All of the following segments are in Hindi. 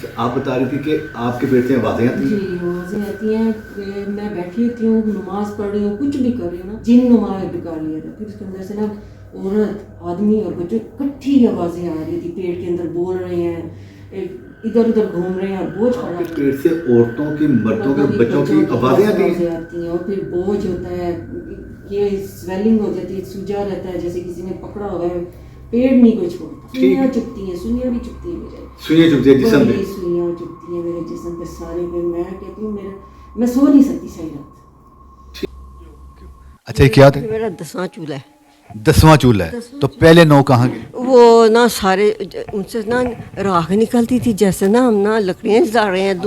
अच्छा, आप बता रही थी कि आपके पेट से आवाज़ें आती जी हैं। आवाज़ें आती हैं कि मैं बैठी होती हूँ, नमाज पढ़ रही हूँ, कुछ भी कर रही हूँ ना, जिन नुमा बिका लिया था। फिर उसके अंदर से ना औरत, आदमी और बच्चों इकट्ठी आवाज़ें आ रही थी, पेट के अंदर बोल रहे हैं, इधर उधर घूम रहे हैं और बोझ पड़ा आपके है। पेट से औरतों की, मर्दों के, बच्चों की आवाज़ें आती हैं। आती हैं और फिर बोझ होता है, ये स्वेलिंग हो जाती है, सूजा रहता है जैसे किसी ने पकड़ा हुआ है, पेट नहीं कोई छोड़ता। ठीक। सुइयाँ चुभती हैं, सुइयाँ भी चुभती है मेरे, सुइयां चुभती है जिस्म पे। बड़ी सुइयाँ चुभती हैं मेरे जिस्म पे सारे पे। मैं कहती हूँ मेरा, मैं सो नहीं सकती सही रात। अच्छा, ये क्या था? मेरा 10वां चूल्हा है। 10वां चूल्हा है, तो पहले 9 कहाँ गए? वो ना सारे उनसे ना राख निकलती थी, जैसे ना हम ना लकड़ियाँ जला रहे हैं,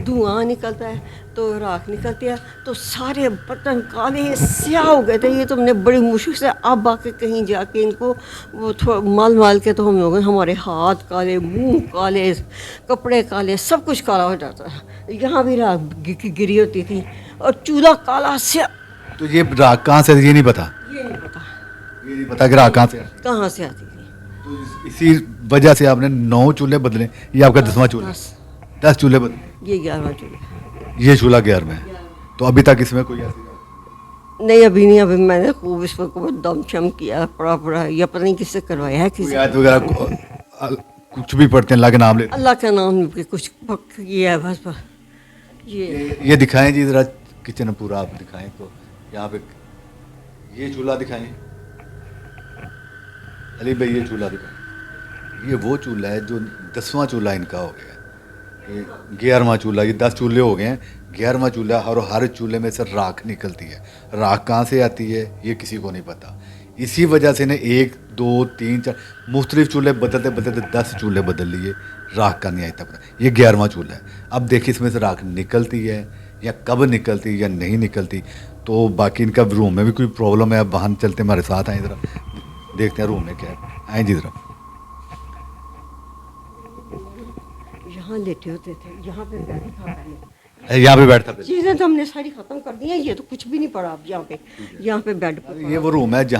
धुआं निकलता है तो राख निकलती है, तो सारे बर्तन काले स्याह हो गए थे। ये तो हमने बड़ी मुश्किल से अब आके कहीं जाके इनको वो थोड़ा माल के तो हम लोग, हमारे हाथ काले, मुंह काले, कपड़े काले, सब कुछ काला हो जाता है। यहाँ भी राख गिरी होती थी और चूल्हा काला स्याह। तो ये राख कहाँ से, ये नहीं पता? ये नहीं पता ये नहीं पता कि राख कहाँ से आई? कहाँ से आती थी। तो इसी वजह से आपने 9 चूल्हे बदले। ये आपका 10वां चूल्हा है। 10 चूल्हे बदले। ये 11वां चूल्हा। ये चूल्हा 11 है। तो अभी तक इसमें कोई ऐसी नहीं अभी नहीं, अभी मैंने खूब इस पर खूब दम शम किया, पड़ा या पता नहीं किससे करवाया है, कोई किसी आयत वगैरह कुछ भी पढ़ते हैं, अल्लाह के नाम लेते अल्लाह का नाम के कुछ किया है बस। ये हैं? ये दिखाएं जी जरा, किचन पूरा आप दिखाएं। तो यहाँ पे ये चूल्हा दिखाएं अली भाई, ये चूल्हा दिखाएं। ये वो चूल्हा है जो 10वां चूल्हा इनका हो गया है। ये 11वां चूल्हा, ये 10 चूल्हे हो गए हैं, 11वां चूल्हा। और हर चूल्हे में से राख निकलती है। राख कहाँ से आती है ये किसी को नहीं पता। इसी वजह से ने 1 2 3 4 मुख्तलिफ चूल्हे बदलते बदलते 10 चूल्हे बदल लिए, राख का नहीं आता पता। ये 11वां चूल्हा है। अब देखिए इसमें से राख निकलती है या कब निकलती है या नहीं निकलती। तो बाकी इनका रूम में भी कोई प्रॉब्लम है। अब बाहर चलते, हमारे साथ आए ज़रा, देखते हैं रूम में क्या है। आए जी ज़रा। यहाँ लेटे होते थे, यहाँ पे बैठा था पहले। यहाँ पे बैठता चीज़ें तो हमने सारी ख़त्म कर दी हैं, ये तो कुछ भी नहीं पड़ा अब यहाँ पे बेड पर। ये वो रूम है जहाँ